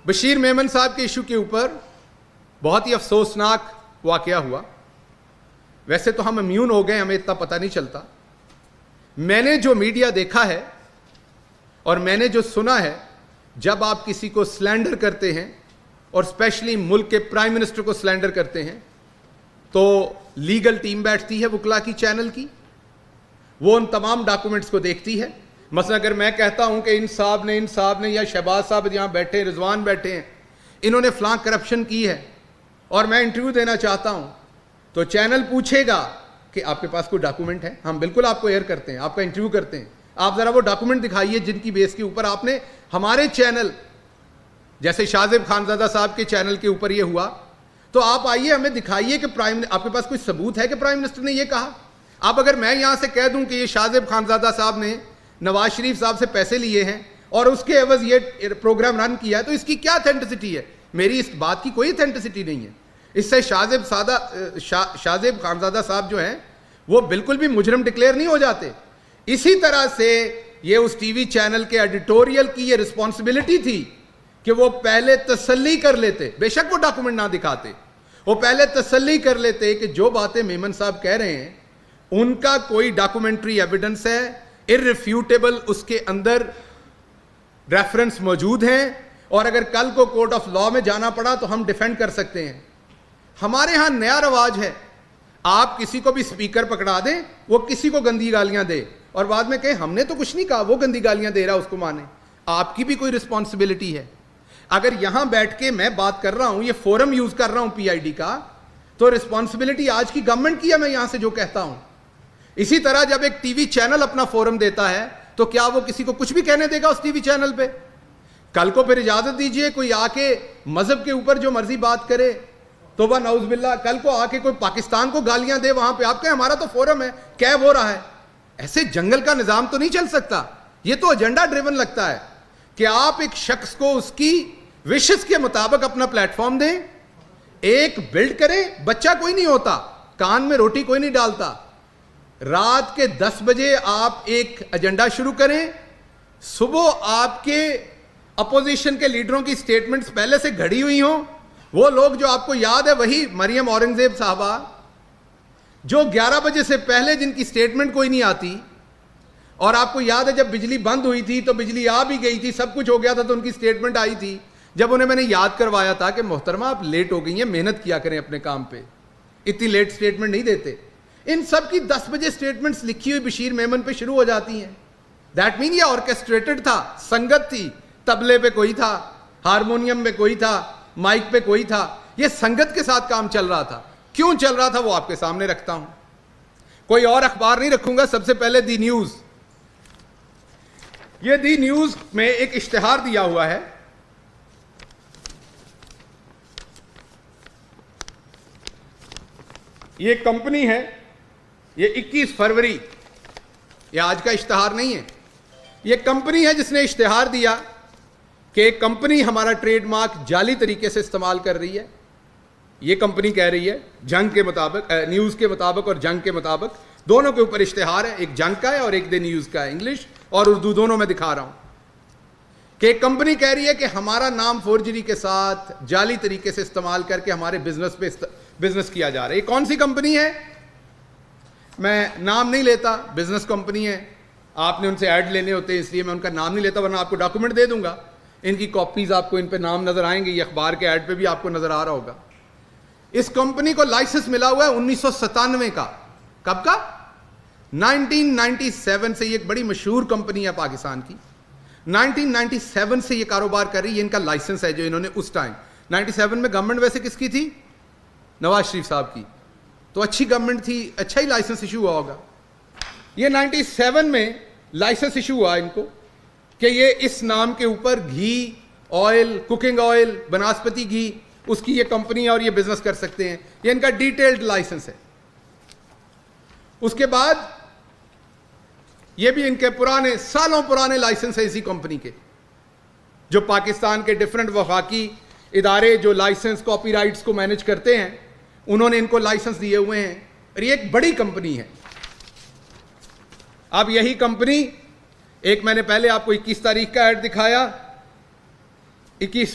بشیر میمن صاحب کے ایشو کے اوپر بہت ہی افسوسناک واقعہ ہوا. ویسے تو ہم امیون ہو گئے, ہمیں اتنا پتہ نہیں چلتا. میں نے جو میڈیا دیکھا ہے اور میں نے جو سنا ہے, جب آپ کسی کو سلینڈر کرتے ہیں اور اسپیشلی ملک کے پرائم منسٹر کو سلینڈر کرتے ہیں تو لیگل ٹیم بیٹھتی ہے وکلا کی, چینل کی, وہ ان تمام ڈاکومنٹس کو دیکھتی ہے. مثلا اگر میں کہتا ہوں کہ ان صاحب نے یا شہباز صاحب یہاں بیٹھے ہیں, رضوان بیٹھے ہیں, انہوں نے فلاں کرپشن کی ہے اور میں انٹرویو دینا چاہتا ہوں, تو چینل پوچھے گا کہ آپ کے پاس کوئی ڈاکومنٹ ہے؟ ہم بالکل آپ کو ایئر کرتے ہیں, آپ کا انٹرویو کرتے ہیں, آپ ذرا وہ ڈاکومنٹ دکھائیے جن کی بیس کے اوپر آپ نے ہمارے چینل, جیسے شاہ زیب خانزادہ صاحب کے چینل کے اوپر یہ ہوا, تو آپ آئیے ہمیں دکھائیے کہ آپ کے پاس کوئی ثبوت ہے کہ پرائم منسٹر نے یہ کہا. آپ اگر میں یہاں سے کہہ دوں کہ یہ شاہ زیب خانزادہ صاحب نے نواز شریف صاحب سے پیسے لیے ہیں اور اس کے عوض یہ پروگرام رن کیا ہے, تو اس کی کیا اتھینٹسٹی ہے؟ میری اس بات کی کوئی اتھینٹسٹی نہیں ہے. اس سے شاہ زیب خانزادہ صاحب جو ہیں وہ بالکل بھی مجرم ڈکلیئر نہیں ہو جاتے. اسی طرح سے یہ اس ٹی وی چینل کے ایڈیٹوریل کی یہ رسپانسبلٹی تھی کہ وہ پہلے تسلی کر لیتے, بے شک وہ ڈاکومنٹ نہ دکھاتے, وہ پہلے تسلی کر لیتے کہ جو باتیں میمن صاحب کہہ رہے ہیں ان کا کوئی ڈاکومنٹری ایویڈنس ہے, ارریفیوٹیبل اس کے اندر ریفرنس موجود ہیں, اور اگر کل کو کورٹ آف لا میں جانا پڑا تو ہم ڈیفینڈ کر سکتے ہیں. ہمارے ہاں نیا رواج ہے, آپ کسی کو بھی سپیکر پکڑا دیں, وہ کسی کو گندی گالیاں دے اور بعد میں کہیں ہم نے تو کچھ نہیں کہا, وہ گندی گالیاں دے رہا, اس کو مانے. آپ کی بھی کوئی رسپانسبلٹی ہے. اگر یہاں بیٹھ کے میں بات کر رہا ہوں, یہ فورم یوز کر رہا ہوں پی آئی ڈی کا, تو رسپانسبلٹی آج کی گورنمنٹ کی ہے, میں یہاں سے جو کہتا ہوں. اسی طرح جب ایک ٹی وی چینل اپنا فورم دیتا ہے تو کیا وہ کسی کو کچھ بھی کہنے دے گا اس ٹی وی چینل پہ؟ کل کو پھر اجازت دیجئے کوئی آ کے مذہب کے اوپر جو مرضی بات کرے, توبہ نعوذ باللہ, کل کو آ کے کوئی پاکستان کو گالیاں دے وہاں پہ, آپ کہیں ہمارا تو فورم ہے, کہہ وہ رہا ہے. ایسے جنگل کا نظام تو نہیں چل سکتا. یہ تو ایجنڈا ڈریون لگتا ہے کہ آپ ایک شخص کو اس کی وشز کے مطابق اپنا پلیٹ فارم دیں, ایک بلڈ کریں. بچہ کوئی نہیں ہوتا, کان میں روٹی کوئی نہیں ڈالتا. رات کے 10 بجے آپ ایک ایجنڈا شروع کریں, صبح آپ کے اپوزیشن کے لیڈروں کی سٹیٹمنٹس پہلے سے گھڑی ہوئی ہوں. وہ لوگ جو آپ کو یاد ہے وہی مریم اورنگزیب صاحبہ جو 11 بجے سے پہلے جن کی سٹیٹمنٹ کوئی نہیں آتی, اور آپ کو یاد ہے جب بجلی بند ہوئی تھی تو بجلی آ بھی گئی تھی, سب کچھ ہو گیا تھا, تو ان کی سٹیٹمنٹ آئی تھی. جب انہیں میں نے یاد کروایا تھا کہ محترمہ آپ لیٹ ہو گئی ہیں, محنت کیا کریں اپنے کام پہ, اتنی لیٹ سٹیٹمنٹ نہیں دیتے. ان سب کی 10 بجے سٹیٹمنٹس لکھی ہوئی بشیر میمن پہ شروع ہو جاتی ہیں. دیٹ مین یہ آرکیسٹریٹڈ تھا, سنگت تھی, طبلے پہ کوئی تھا, ہارمونیم پہ کوئی تھا, مائک پہ کوئی تھا, یہ سنگت کے ساتھ کام چل رہا تھا. کیوں چل رہا تھا وہ آپ کے سامنے رکھتا ہوں. کوئی اور اخبار نہیں رکھوں گا. سب سے پہلے دی نیوز. یہ دی نیوز میں ایک اشتہار دیا ہوا ہے, یہ کمپنی ہے, یہ 21 فروری, یہ آج کا اشتہار نہیں ہے, یہ کمپنی ہے جس نے اشتہار دیا کہ ایک کمپنی ہمارا ٹریڈ مارک جعلی طریقے سے استعمال کر رہی ہے. یہ کمپنی کہہ رہی ہے جنگ کے مطابق, نیوز کے مطابق اور جنگ کے مطابق, دونوں کے اوپر اشتہار ہے, ایک جنگ کا ہے اور ایک دی نیوز کا ہے, انگلش اور اردو دونوں میں دکھا رہا ہوں, کہ ایک کمپنی کہہ رہی ہے کہ ہمارا نام فورجری کے ساتھ جعلی طریقے سے استعمال کر کے ہمارے بزنس پہ بزنس کیا جا رہا ہے. یہ کون سی کمپنی ہے؟ میں نام نہیں لیتا, بزنس کمپنی ہے, آپ نے ان سے ایڈ لینے ہوتے ہیں اس لیے میں ان کا نام نہیں لیتا, ورنہ آپ کو ڈاکومنٹ دے دوں گا, ان کی کاپیز آپ کو ان پہ نام نظر آئیں گے, یہ اخبار کے ایڈ پہ بھی آپ کو نظر آ رہا ہوگا. اس کمپنی کو لائسنس ملا ہوا ہے 1997 کا. کب کا؟ 1997 سے. یہ ایک بڑی مشہور کمپنی ہے پاکستان کی, 1997 سے یہ کاروبار کر رہی ہے. ان کا لائسنس ہے جو انہوں نے اس ٹائم 97 میں گورنمنٹ ویسے کس کی تھی؟ نواز شریف صاحب کی, تو اچھی گورنمنٹ تھی, اچھا ہی لائسنس ایشو ہوا ہوگا. یہ 97 میں لائسنس ایشو ہوا ان کو کہ یہ اس نام کے اوپر گھی, آئل, کوکنگ آئل, بناسپتی گھی, اس کی یہ کمپنی ہے اور یہ بزنس کر سکتے ہیں. یہ ان کا ڈیٹیلڈ لائسنس ہے. اس کے بعد یہ بھی ان کے پرانے, سالوں پرانے لائسنس ہے اسی کمپنی کے, جو پاکستان کے ڈیفرنٹ وفاقی ادارے جو لائسنس کاپی رائٹس کو مینج کرتے ہیں انہوں نے ان کو لائسنس دیے ہوئے ہیں, اور یہ ایک بڑی کمپنی ہے. اب یہی کمپنی, ایک میں نے پہلے آپ کو 21 تاریخ کا ایڈ دکھایا, 21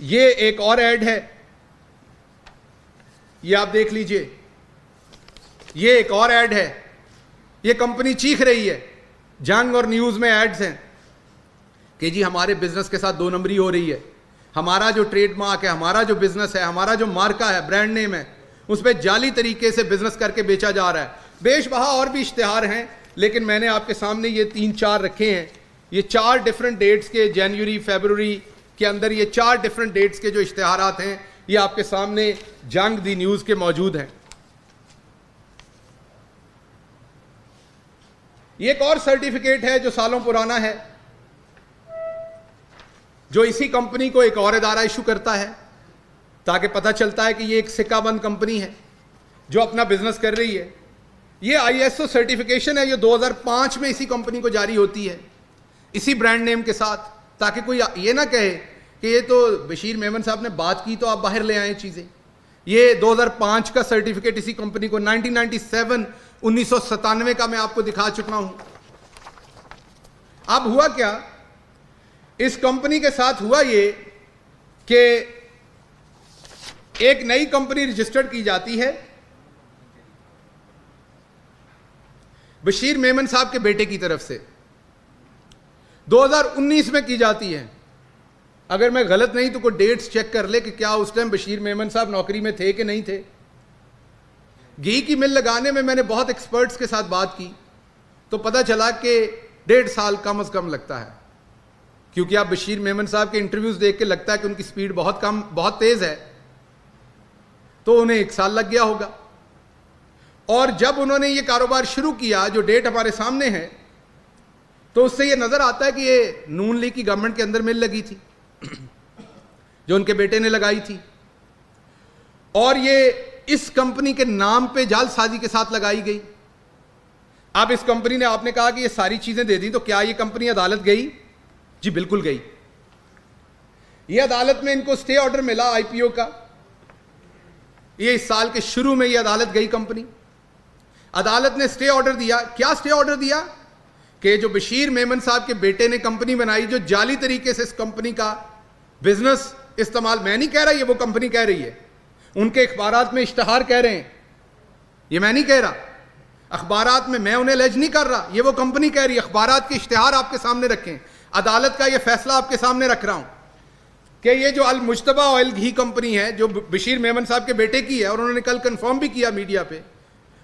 یہ ایک اور ایڈ ہے, یہ آپ دیکھ لیجئے, یہ ایک اور ایڈ ہے. یہ کمپنی چیخ رہی ہے, جنگ اور نیوز میں ایڈز ہیں کہ جی ہمارے بزنس کے ساتھ 2 نمبری ہو رہی ہے, ہمارا جو ٹریڈ مارک ہے, ہمارا جو بزنس ہے, ہمارا جو مارکا ہے, برانڈ نیم ہے, اس پہ جعلی طریقے سے بزنس کر کے بیچا جا رہا ہے. بیش بہا اور بھی اشتہار ہیں, لیکن میں نے آپ کے سامنے یہ 3-4 رکھے ہیں. یہ 4 ڈیفرنٹ ڈیٹس کے, جنوری فیبروری کے اندر یہ 4 ڈیفرنٹ ڈیٹس کے جو اشتہارات ہیں یہ آپ کے سامنے جنگ دی نیوز کے موجود ہیں. یہ ایک اور سرٹیفکیٹ ہے جو سالوں پرانا ہے, جو اسی کمپنی کو ایک اور ادارہ ایشو کرتا ہے تاکہ پتہ چلتا ہے کہ یہ ایک سکہ بند کمپنی ہے جو اپنا بزنس کر رہی ہے. یہ ISO سرٹیفکیشن ہے, یہ 2005 میں اسی کمپنی کو جاری ہوتی ہے اسی برانڈ نیم کے ساتھ, تاکہ کوئی یہ نہ کہے کہ یہ تو بشیر میمن صاحب نے بات کی تو آپ باہر لے آئیں چیزیں. یہ 2005 کا سرٹیفکیٹ اسی کمپنی کو 1997 کا میں آپ کو دکھا چکا ہوں. اب ہوا کیا, اس کمپنی کے ساتھ ہوا یہ کہ ایک نئی کمپنی رجسٹرڈ کی جاتی ہے بشیر میمن صاحب کے بیٹے کی طرف سے, 2019 میں کی جاتی ہے. اگر میں غلط نہیں تو کوئی ڈیٹس چیک کر لے کہ کیا اس ٹائم بشیر میمن صاحب نوکری میں تھے کہ نہیں تھے. گھی کی مل لگانے میں نے بہت ایکسپرٹس کے ساتھ بات کی تو پتہ چلا کہ 1.5 سال کم از کم لگتا ہے, کیونکہ آپ بشیر میمن صاحب کے انٹرویوز دیکھ کے لگتا ہے کہ ان کی سپیڈ بہت کم, بہت تیز ہے, تو انہیں 1 سال لگ گیا ہوگا. اور جب انہوں نے یہ کاروبار شروع کیا, جو ڈیٹ ہمارے سامنے ہے, تو اس سے یہ نظر آتا ہے کہ یہ نون لیگ کی گورنمنٹ کے اندر مل لگی تھی جو ان کے بیٹے نے لگائی تھی, اور یہ اس کمپنی کے نام پہ جعل سازی کے ساتھ لگائی گئی. اب اس کمپنی نے, آپ نے کہا کہ یہ ساری چیزیں دے دی, تو کیا یہ کمپنی عدالت گئی؟ جی بالکل گئی. یہ عدالت میں ان کو سٹے آرڈر ملا IPO کا, یہ اس سال کے شروع میں یہ عدالت گئی کمپنی. عدالت نے سٹے آرڈر دیا. کیا سٹے آرڈر دیا؟ کہ جو بشیر میمن صاحب کے بیٹے نے کمپنی بنائی, جو جعلی طریقے سے اس کمپنی کا بزنس استعمال, میں نہیں کہہ رہا, یہ وہ کمپنی کہہ رہی ہے, ان کے اخبارات میں اشتہار کہہ رہے ہیں, یہ میں نہیں کہہ رہا, اخبارات میں انہیں لیج نہیں کر رہا, یہ وہ کمپنی کہہ رہی ہے. اخبارات کے اشتہار آپ کے سامنے رکھیں, عدالت کا یہ فیصلہ آپ کے سامنے رکھ رہا ہوں کہ یہ جو المجتبہ آئل گھی کمپنی ہے جو بشیر میمن صاحب کے بیٹے کی ہے, اور انہوں نے کل کنفرم بھی کیا میڈیا پہ,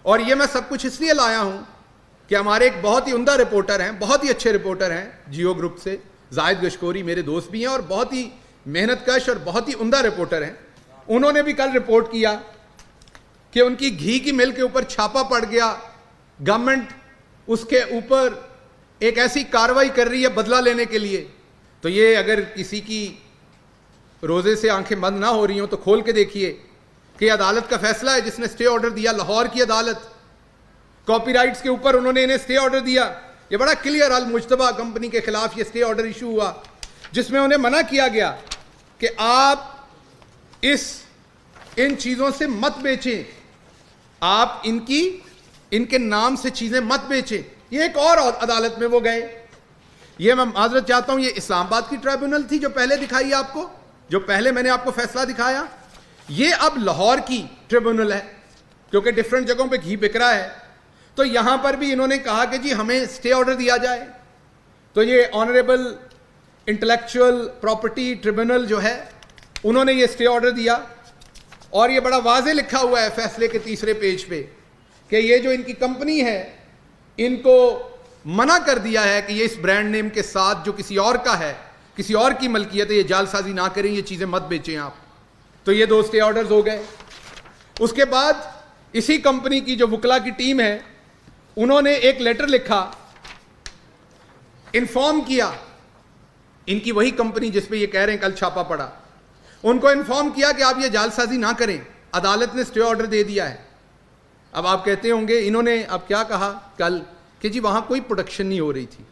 اور یہ میں سب کچھ اس لیے لایا ہوں کہ ہمارے ایک بہت ہی عمدہ رپورٹر ہیں, بہت ہی اچھے رپورٹر ہیں جیو گروپ سے, زاہد گشکوری, میرے دوست بھی ہیں اور بہت ہی محنت کش اور بہت ہی عمدہ رپورٹر ہیں. انہوں نے بھی کل رپورٹ کیا کہ ان کی گھی کی مل کے اوپر چھاپا پڑ گیا, گورنمنٹ اس کے اوپر ایک ایسی کاروائی کر رہی ہے بدلہ لینے کے لیے. تو یہ اگر کسی کی روزے سے آنکھیں بند نہ ہو رہی ہوں تو کھول کے دیکھیے کہ عدالت کا فیصلہ ہے جس نے سٹے آرڈر دیا, لاہور کی عدالت, کاپی رائٹس کے اوپر انہوں نے انہیں سٹے آرڈر دیا. یہ بڑا کلیئر, المجتبہ کمپنی کے خلاف یہ سٹے آرڈر ایشو ہوا جس میں انہیں منع کیا گیا کہ آپ ان چیزوں سے مت بیچیں, آپ ان کے نام سے چیزیں مت بیچیں. یہ ایک اور عدالت میں وہ گئے. یہ میں معذرت چاہتا ہوں, یہ اسلام آباد کی ٹرائبونل تھی جو پہلے دکھائی آپ کو, جو پہلے میں نے آپ کو فیصلہ دکھایا. یہ اب لاہور کی ٹرائبونل ہے کیونکہ ڈیفرنٹ جگہوں پہ گھی بک رہا ہے. تو یہاں پر بھی انہوں نے کہا کہ جی ہمیں سٹے آرڈر دیا جائے. تو یہ آنریبل انٹلیکچوئل پراپرٹی ٹریبونل جو ہے, انہوں نے یہ سٹے آرڈر دیا, اور یہ بڑا واضح لکھا ہوا ہے فیصلے کے 3 پیج پہ کہ یہ جو ان کی کمپنی ہے, ان کو منع کر دیا ہے کہ یہ اس برانڈ نیم کے ساتھ جو کسی اور کا ہے, کسی اور کی ملکیت ہے, یہ جعل سازی نہ کریں, یہ چیزیں مت بیچیں آپ. تو یہ 2 سٹے آرڈرز ہو گئے. اس کے بعد اسی کمپنی کی جو وکلا کی ٹیم ہے, انہوں نے ایک لیٹر لکھا, انفارم کیا, ان کی وہی کمپنی جس پہ یہ کہہ رہے ہیں کل چھاپا پڑا, ان کو انفارم کیا کہ آپ یہ جعل سازی نہ کریں, عدالت نے سٹے آرڈر دے دیا ہے. اب آپ کہتے ہوں گے انہوں نے اب کیا کہا کل کہ جی وہاں کوئی پروڈکشن نہیں ہو رہی تھی.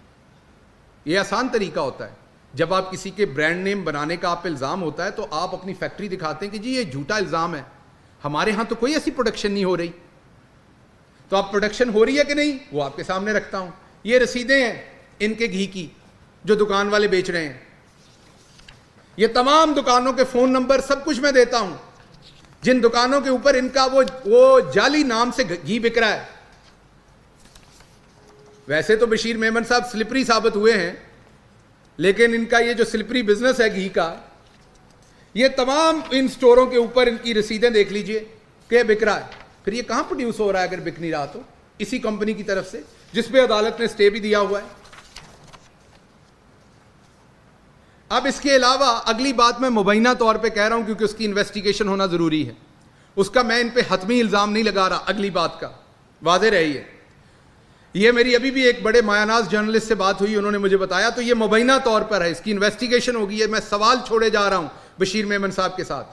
یہ آسان طریقہ ہوتا ہے, جب آپ کسی کے برانڈ نیم بنانے کا آپ پہ الزام ہوتا ہے تو آپ اپنی فیکٹری دکھاتے ہیں کہ جی یہ جھوٹا الزام ہے, ہمارے ہاں تو کوئی ایسی پروڈکشن نہیں ہو رہی. تو آپ پروڈکشن ہو رہی ہے کہ نہیں وہ آپ کے سامنے رکھتا ہوں. یہ رسیدیں ہیں ان کے گھی کی, جو دکان والے بیچ رہے ہیں. یہ تمام دکانوں کے فون نمبر سب کچھ میں دیتا ہوں, جن دکانوں کے اوپر ان کا وہ جعلی نام سے گھی بک رہا ہے. ویسے تو بشیر میمن صاحب سلپری ثابت ہوئے ہیں, لیکن ان کا یہ جو سلپری بزنس ہے گھی کا, یہ تمام ان سٹوروں کے اوپر ان کی رسیدیں دیکھ لیجئے کہ بک رہا ہے. پھر یہ کہاں پروڈیوس ہو رہا ہے اگر بک نہیں رہا تو؟ اسی کمپنی کی طرف سے, جس پہ عدالت نے اسٹے بھی دیا ہوا ہے. اب اس کے علاوہ اگلی بات میں مبینہ طور پہ کہہ رہا ہوں کیونکہ اس کی انویسٹیگیشن ہونا ضروری ہے, اس کا میں ان پہ حتمی الزام نہیں لگا رہا, اگلی بات کا واضح رہی ہے. یہ میری ابھی بھی ایک بڑے مایاناز جرنلسٹ سے بات ہوئی, انہوں نے مجھے بتایا, تو یہ مبینہ طور پر ہے, اس کی انویسٹیگیشن ہوگی. ہے میں سوال چھوڑے جا رہا ہوں بشیر میمن صاحب کے ساتھ,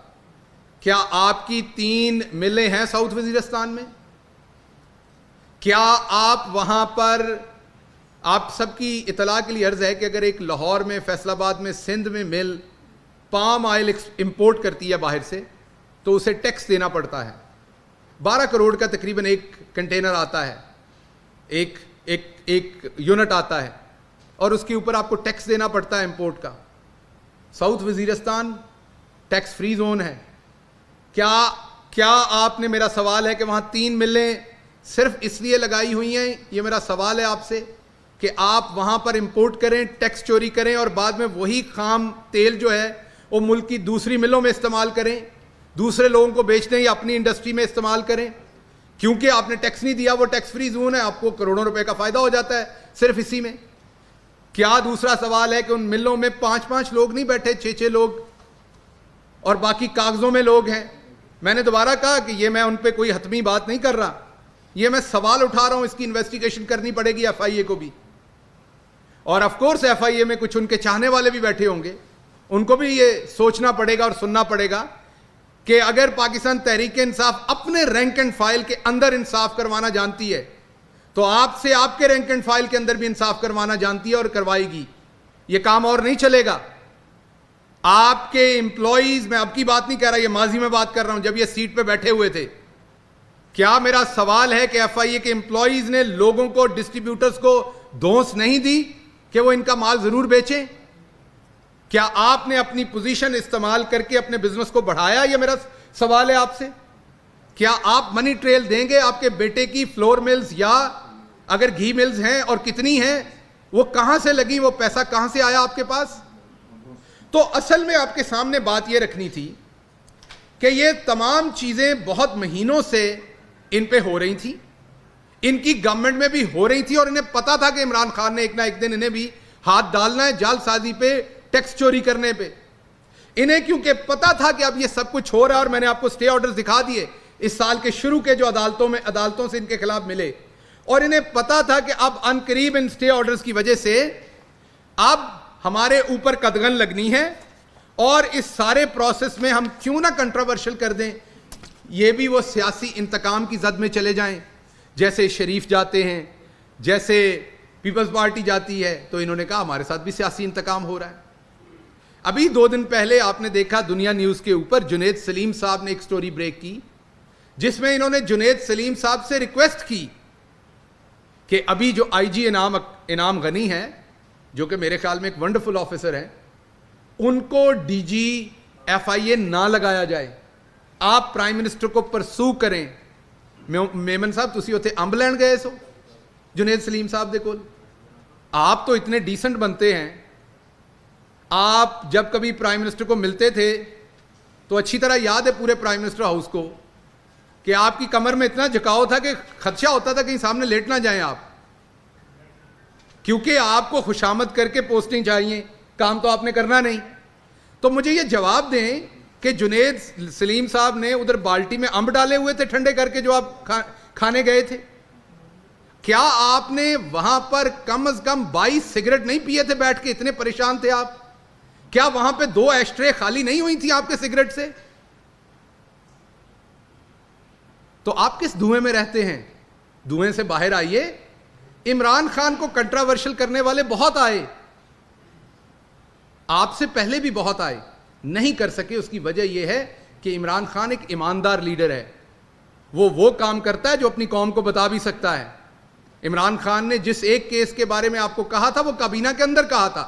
کیا آپ کی 3 ملیں ہیں ساؤتھ وزیرستان میں؟ کیا آپ وہاں پر, آپ سب کی اطلاع کے لیے عرض ہے کہ اگر ایک لاہور میں, فیصل آباد میں, سندھ میں مل پام آئل امپورٹ کرتی ہے باہر سے تو اسے ٹیکس دینا پڑتا ہے. 12 کروڑ کا تقریباً ایک کنٹینر آتا ہے, ایک یونٹ آتا ہے, اور اس کے اوپر آپ کو ٹیکس دینا پڑتا ہے امپورٹ کا. South Waziristan tax free zone ہے. کیا آپ نے, میرا سوال ہے کہ وہاں 3 ملیں صرف اس لیے لگائی ہوئی ہیں, یہ میرا سوال ہے آپ سے, کہ آپ وہاں پر امپورٹ کریں, ٹیکس چوری کریں, اور بعد میں وہی خام تیل جو ہے وہ ملک کی دوسری ملوں میں استعمال کریں, دوسرے لوگوں کو بیچ دیں یا اپنی انڈسٹری میں استعمال کریں, کیونکہ آپ نے ٹیکس نہیں دیا, وہ ٹیکس فری زون ہے, آپ کو کروڑوں روپے کا فائدہ ہو جاتا ہے صرف اسی میں. کیا دوسرا سوال ہے کہ ان ملوں میں 5 لوگ نہیں بیٹھے, 6 لوگ, اور باقی کاغذوں میں لوگ ہیں. میں نے دوبارہ کہا کہ یہ میں ان پہ کوئی حتمی بات نہیں کر رہا, یہ میں سوال اٹھا رہا ہوں, اس کی انویسٹیگیشن کرنی پڑے گی ایف آئی اے کو بھی, اور آف کورس ایف آئی اے میں کچھ ان کے چاہنے والے بھی بیٹھے ہوں گے, ان کو بھی یہ سوچنا پڑے گا اور سننا پڑے گا کہ اگر پاکستان تحریک انصاف اپنے رینک اینڈ فائل کے اندر انصاف کروانا جانتی ہے تو آپ سے آپ کے رینک اینڈ فائل کے اندر بھی انصاف کروانا جانتی ہے اور کروائے گی. یہ کام اور نہیں چلے گا. آپ کے امپلائیز, میں اب کی بات نہیں کہہ رہا, یہ ماضی میں بات کر رہا ہوں جب یہ سیٹ پہ بیٹھے ہوئے تھے, کیا میرا سوال ہے کہ ایف آئی اے کے امپلائیز نے لوگوں کو, ڈسٹریبیوٹرز کو دھونس نہیں دی کہ وہ ان کا مال ضرور بیچیں؟ کیا آپ نے اپنی پوزیشن استعمال کر کے اپنے بزنس کو بڑھایا؟ یہ میرا سوال ہے آپ سے. کیا آپ منی ٹریل دیں گے آپ کے بیٹے کی فلور ملز, یا اگر گھی ملز ہیں اور کتنی ہیں, وہ کہاں سے لگی, وہ پیسہ کہاں سے آیا آپ کے پاس؟ تو اصل میں آپ کے سامنے بات یہ رکھنی تھی کہ یہ تمام چیزیں بہت مہینوں سے ان پہ ہو رہی تھیں, ان کی گورنمنٹ میں بھی ہو رہی تھی, اور انہیں پتا تھا کہ عمران خان نے ایک نہ ایک دن انہیں بھی ہاتھ ڈالنا ہے جال سازی پہ, ٹیکس چوری کرنے پہ. انہیں کیونکہ پتا تھا کہ اب یہ سب کچھ ہو رہا ہے, اور میں نے آپ کو سٹے آرڈر دکھا دیے اس سال کے شروع کے جو عدالتوں سے ان کے خلاف ملے, اور انہیں پتا تھا کہ اب ان قریب ان سٹے آرڈرز کی وجہ سے اب ہمارے اوپر قدغن لگنی ہے, اور اس سارے پروسیس میں ہم کیوں نہ کنٹروورشل کر دیں, یہ بھی وہ سیاسی انتقام کی زد میں چلے جائیں, جیسے شریف جاتے ہیں, جیسے پیپلز پارٹی جاتی ہے. تو انہوں نے کہا ہمارے ساتھ بھی سیاسی انتقام ہو رہا ہے. ابھی 2 دن پہلے آپ نے دیکھا دنیا نیوز کے اوپر جنید سلیم صاحب نے ایک سٹوری بریک کی, جس میں انہوں نے جنید سلیم صاحب سے ریکویسٹ کی کہ ابھی جو آئی جی انعام غنی ہے, جو کہ میرے خیال میں ایک ونڈرفل آفیسر ہے, ان کو ڈی جی ایف آئی اے نہ لگایا جائے, آپ پرائم منسٹر کو پرسو کریں. میمن صاحب تسی ہوتے امب لین گئے سو جنید سلیم صاحب دے کول, آپ تو اتنے ڈیسنٹ بنتے ہیں, آپ جب کبھی پرائم منسٹر کو ملتے تھے تو اچھی طرح یاد ہے پورے پرائم منسٹر ہاؤس کو کہ آپ کی کمر میں اتنا جھکاؤ تھا کہ خدشہ ہوتا تھا کہیں سامنے لیٹ نہ جائیں آپ, کیونکہ آپ کو خوشامد کر کے پوسٹنگ چاہیے, کام تو آپ نے کرنا نہیں. تو مجھے یہ جواب دیں کہ جنید سلیم صاحب نے ادھر بالٹی میں امب ڈالے ہوئے تھے ٹھنڈے کر کے جو آپ کھانے گئے تھے, کیا آپ نے وہاں پر کم از کم 22 سگریٹ نہیں پیے تھے بیٹھ کے, اتنے پریشان تھے آپ؟ کیا وہاں پہ 2 ایشٹرے خالی نہیں ہوئی تھی آپ کے سگریٹ سے؟ تو آپ کس دھوئیں میں رہتے ہیں؟ دھوئیں سے باہر آئیے. عمران خان کو کنٹراورشل کرنے والے بہت آئے, آپ سے پہلے بھی بہت آئے, نہیں کر سکے. اس کی وجہ یہ ہے کہ عمران خان ایک ایماندار لیڈر ہے, وہ کام کرتا ہے جو اپنی قوم کو بتا بھی سکتا ہے. عمران خان نے جس ایک کیس کے بارے میں آپ کو کہا تھا وہ کابینہ کے اندر کہا تھا,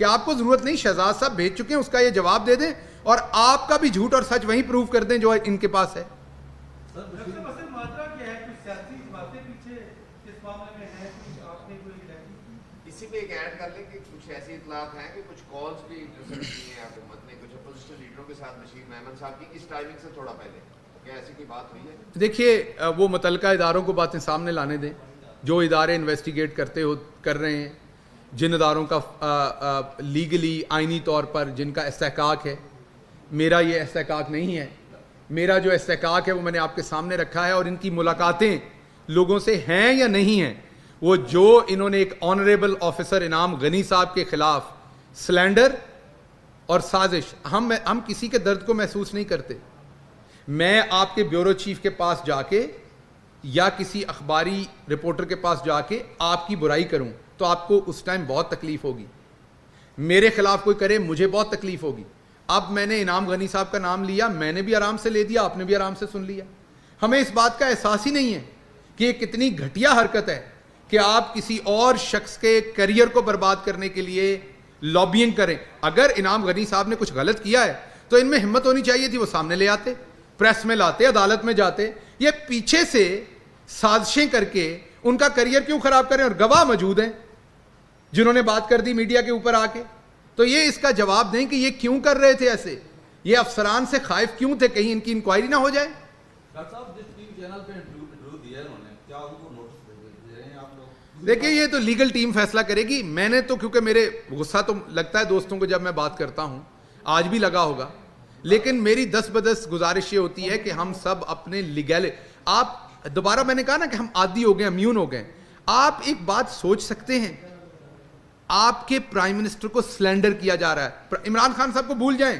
کہ آپ کو ضرورت نہیں, شہزاد صاحب بھیج چکے ہیں, اس کا یہ جواب دے دیں اور آپ کا بھی جھوٹ اور سچ وہیں پروف کر دیں جو ان کے پاس ہے. اسی پہ ایک ایڈ کر لیں کہ کچھ ایسی اطلاعات ہیں کہ کچھ کالز بھی جو سر کی ہیں حکومت نے کچھ اپوزیشن لیڈروں کے ساتھ بشیر محمد صاحب کی اس ٹائمنگ سے تھوڑا پہلے, کیا ایسی کوئی بات ہوئی ہے؟ دیکھیے وہ متعلقہ اداروں کو باتیں سامنے لانے دیں, جو ادارے انویسٹیگیٹ کر رہے ہیں, جن اداروں کا لیگلی آئینی طور پر جن کا استحقاق ہے. میرا یہ استحقاق نہیں ہے. میرا جو استحقاق ہے وہ میں نے آپ کے سامنے رکھا ہے, اور ان کی ملاقاتیں لوگوں سے ہیں یا نہیں ہیں, وہ جو انہوں نے ایک آنریبل آفیسر انعام غنی صاحب کے خلاف سلینڈر اور سازش, ہم کسی کے درد کو محسوس نہیں کرتے. میں آپ کے بیورو چیف کے پاس جا کے یا کسی اخباری رپورٹر کے پاس جا کے آپ کی برائی کروں تو آپ کو اس ٹائم بہت تکلیف ہوگی. میرے خلاف کوئی کرے مجھے بہت تکلیف ہوگی. اب میں نے انعام غنی صاحب کا نام لیا, میں نے بھی آرام سے لے دیا, آپ نے بھی آرام سے سن لیا. ہمیں اس بات کا احساس ہی نہیں ہے کہ یہ کتنی گھٹیا حرکت ہے کہ آپ کسی اور شخص کے کیریئر کو برباد کرنے کے لیے لابینگ کریں. اگر انعام غنی صاحب نے کچھ غلط کیا ہے تو ان میں ہمت ہونی چاہیے تھی, وہ سامنے لے آتے, پریس میں لاتے, عدالت میں جاتے. یہ پیچھے سے سازشیں کر کے ان کا کیریئر کیوں خراب کریں؟ اور گواہ موجود ہیں جنہوں نے بات کر دی میڈیا کے اوپر آ کے. تو یہ اس کا جواب دیں کہ یہ کیوں کر رہے تھے ایسے, یہ افسران سے خائف کیوں تھے کہیں ان کی انکوائری نہ ہو جائے. ڈاکٹر صاحب جس ٹیم چینل پہ انٹرویو دیا انہوں نے, کیا ان کو نوٹس دے رہے ہیں آپ لوگ؟ دیکھیں یہ تو لیگل ٹیم فیصلہ کرے گی. میں نے تو, کیونکہ میرے غصہ تو لگتا ہے دوستوں کو جب میں بات کرتا ہوں, آج بھی لگا ہوگا, لیکن میری 10 بدس گزارش یہ ہوتی ہے کہ ہم سب اپنے لیگل, آپ دوبارہ میں نے کہا نا کہ ہم عادی ہو گئے, امیون ہو گئے. آپ ایک بات سوچ سکتے ہیں, آپ کے پرائم منسٹر کو سلینڈر کیا جا رہا ہے. عمران خان صاحب کو بھول جائیں,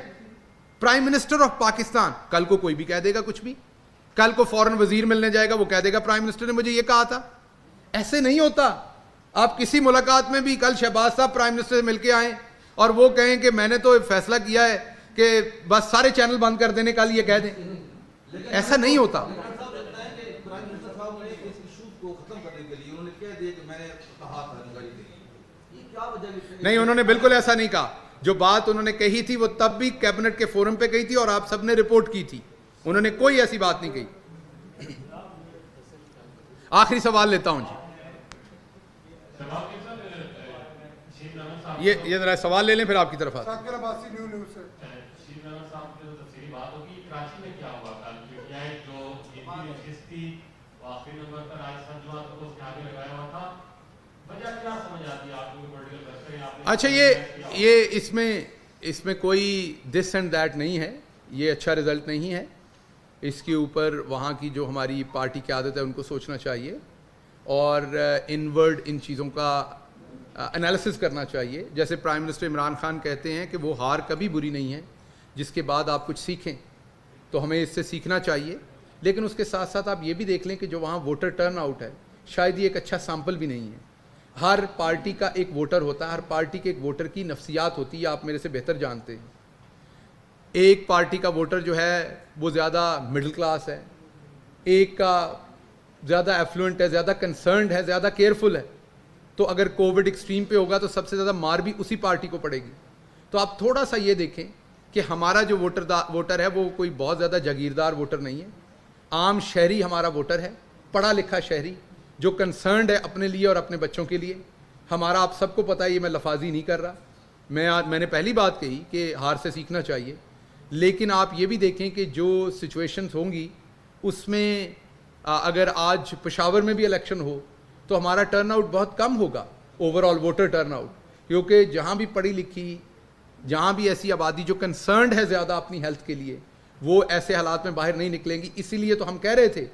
پرائم منسٹر آف پاکستان, کل کو کوئی بھی کہہ دے گا کچھ بھی, کل کو فورن وزیر ملنے جائے گا وہ کہہ دے گا پرائم منسٹر نے مجھے یہ کہا تھا. ایسے نہیں ہوتا. آپ کسی ملاقات میں بھی کل شہباز صاحب پرائم منسٹر سے مل کے آئیں اور وہ کہیں کہ میں نے تو فیصلہ کیا ہے کہ بس سارے چینل بند کر دینے, کل یہ کہہ دیں, ایسا نہیں ہوتا. نہیں, انہوں نے بالکل ایسا نہیں کہا. جو بات انہوں نے کہی تھی وہ تب بھی کیبنٹ کے فورم پہ کہی تھی اور آپ سب نے رپورٹ کی تھی. انہوں نے کوئی ایسی بات نہیں کہی. آخری سوال لیتا ہوں جی, یہ ذرا سوال لے لیں پھر آپ کی طرف آتے ہیں. اچھا یہ اس میں کوئی دس اینڈ دیٹ نہیں ہے, یہ اچھا رزلٹ نہیں ہے. اس کے اوپر وہاں کی جو ہماری پارٹی کی عادت ہے ان کو سوچنا چاہیے اور انورڈ ان چیزوں کا انالیسس کرنا چاہیے. جیسے پرائم منسٹر عمران خان کہتے ہیں کہ وہ ہار کبھی بری نہیں ہے جس کے بعد آپ کچھ سیکھیں, تو ہمیں اس سے سیکھنا چاہیے. لیکن اس کے ساتھ ساتھ آپ یہ بھی دیکھ لیں کہ جو وہاں ووٹر ٹرن آؤٹ ہے شاید یہ ایک اچھا سیمپل بھی نہیں ہے. ہر پارٹی کا ایک ووٹر ہوتا ہے, ہر پارٹی کے ایک ووٹر کی نفسیات ہوتی ہے, آپ میرے سے بہتر جانتے ہیں. ایک پارٹی کا ووٹر جو ہے وہ زیادہ مڈل کلاس ہے, ایک کا زیادہ ایفلوئنٹ ہے, زیادہ کنسرنڈ ہے, زیادہ کیئرفل ہے. تو اگر کووڈ ایکسٹریم پہ ہوگا تو سب سے زیادہ مار بھی اسی پارٹی کو پڑے گی. تو آپ تھوڑا سا یہ دیکھیں کہ ہمارا جو ووٹر ہے وہ کوئی بہت زیادہ جاگیردار ووٹر نہیں ہے. عام شہری ہمارا ووٹر ہے, پڑھا لکھا شہری جو کنسرنڈ ہے اپنے لیے اور اپنے بچوں کے لیے. ہمارا آپ سب کو پتہ ہے, یہ میں لفاظی نہیں کر رہا, میں نے پہلی بات کہی کہ ہار سے سیکھنا چاہیے. لیکن آپ یہ بھی دیکھیں کہ جو سچویشنز ہوں گی اس میں اگر آج پشاور میں بھی الیکشن ہو تو ہمارا ٹرن آؤٹ بہت کم ہوگا, over all voter turn out, کیونکہ جہاں بھی پڑھی لکھی, جہاں بھی ایسی آبادی جو کنسرنڈ ہے زیادہ اپنی ہیلتھ کے لیے, وہ ایسے حالات میں باہر نہیں نکلیں گی. اسی لیے تو ہم کہہ رہے تھے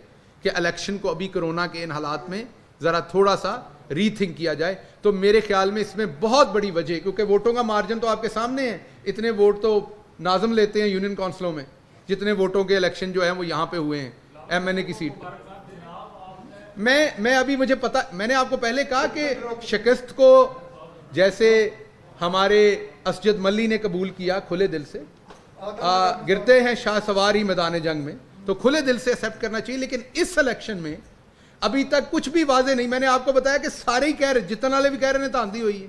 کہ الیکشن کو ابھی کرونا کے ان حالات میں ذرا تھوڑا سا ری تھنک کیا جائے. تو میرے خیال میں اس میں بہت بڑی وجہ, کیونکہ ووٹوں کا مارجن تو آپ کے سامنے ہے, اتنے ووٹ تو ناظم لیتے ہیں یونین کونسلوں میں, جتنے ووٹوں کے الیکشن جو ہیں وہ یہاں پہ ہوئے ہیں ایم این اے کی سیٹ پر. میں ابھی مجھے پتا, میں نے آپ کو پہلے کہا کہ شکست کو جیسے ہمارے اسجد ملی نے قبول کیا کھلے دل سے, گرتے ہیں شاہ سواری میدان جنگ میں, تو کھلے دل سے ایکسیپٹ کرنا چاہیے. لیکن اس الیکشن میں ابھی تک کچھ بھی واضح نہیں. میں نے آپ کو بتایا کہ سارے ہی کہہ رہے, جتنے والے بھی کہہ رہے ہیں تاندھی ہوئی ہے,